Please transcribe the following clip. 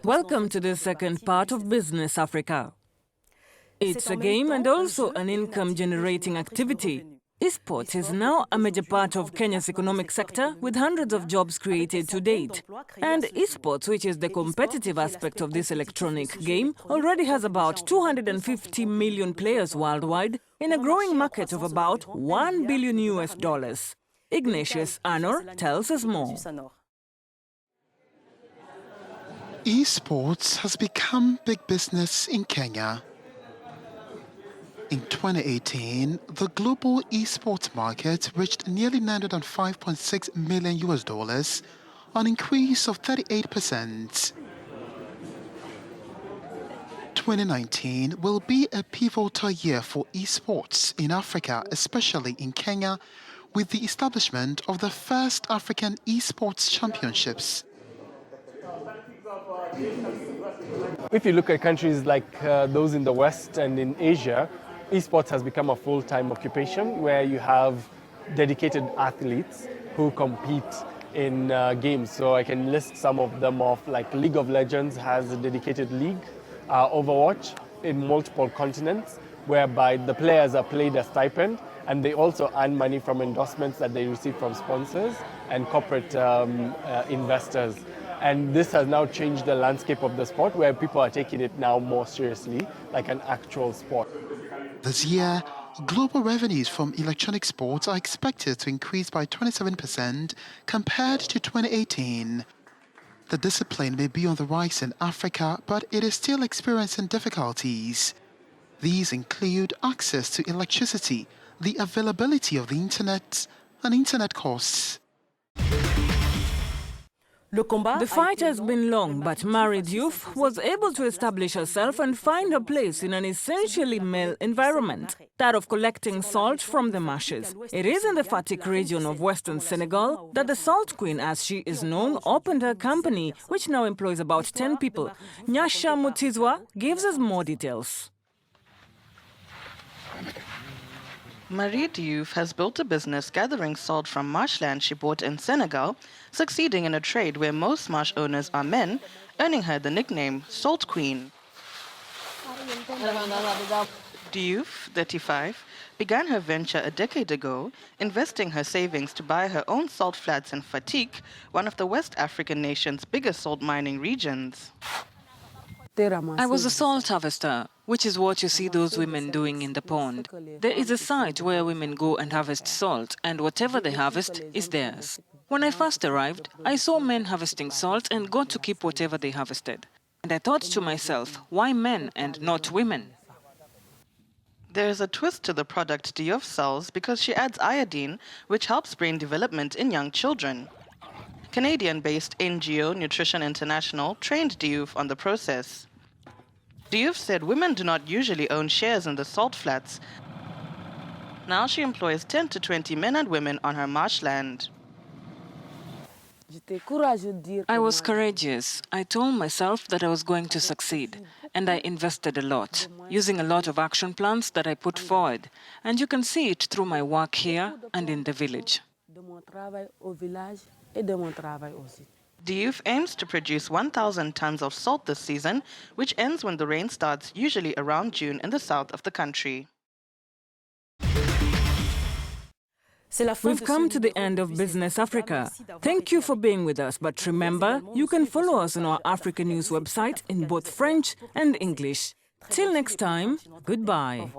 Welcome to the second part of Business Africa. It's a game and also an income-generating activity. Esports is now a major part of Kenya's economic sector, with hundreds of jobs created to date. And esports, which is the competitive aspect of this electronic game, already has about 250 million players worldwide in a growing market of about $1 billion. Ignatius Anor tells us more. Esports has become big business in Kenya. In 2018, the global esports market reached nearly $905.6 million, an increase of 38%. 2019 will be a pivotal year for esports in Africa, especially in Kenya, with the establishment of the first African Esports Championships. If you look at countries like those in the West and in Asia, esports has become a full-time occupation where you have dedicated athletes who compete in games. So I can list some of them off, like League of Legends has a dedicated league, Overwatch in multiple continents, whereby the players are paid a stipend and they also earn money from endorsements that they receive from sponsors and corporate investors. And this has now changed the landscape of the sport, where people are taking it now more seriously, like an actual sport. This year, global revenues from electronic sports are expected to increase by 27% compared to 2018. The discipline may be on the rise in Africa, but it is still experiencing difficulties. These include access to electricity, the availability of the internet, and internet costs. The fight has been long, but Marie Diouf was able to establish herself and find her place in an essentially male environment, that of collecting salt from the marshes. It is in the Fatick region of western Senegal that the Salt Queen, as she is known, opened her company, which now employs about 10 people. Nyasha Mutizwa gives us more details. Marie Diouf has built a business gathering salt from marshland she bought in Senegal, succeeding in a trade where most marsh owners are men, earning her the nickname Salt Queen. Diouf, 35, began her venture a decade ago, investing her savings to buy her own salt flats in Fatick, one of the West African nation's biggest salt mining regions. I was a salt harvester, which is what you see those women doing in the pond. There is a site where women go and harvest salt, and whatever they harvest is theirs. When I first arrived, I saw men harvesting salt and got to keep whatever they harvested. And I thought to myself, why men and not women? There is a twist to the product Diouf sells because she adds iodine, which helps brain development in young children. Canadian-based NGO Nutrition International trained Diouf on the process. Diouf said women do not usually own shares in the salt flats. Now she employs 10 to 20 men and women on her marshland. I was courageous. I told myself that I was going to succeed, and I invested a lot, using a lot of action plans that I put forward. And you can see it through my work here and in the village. Diouf aims to produce 1,000 tons of salt this season, which ends when the rain starts, usually around June in the south of the country. We've come to the end of Business Africa. Thank you for being with us, but remember, you can follow us on our Africanews website in both French and English. Till next time, goodbye.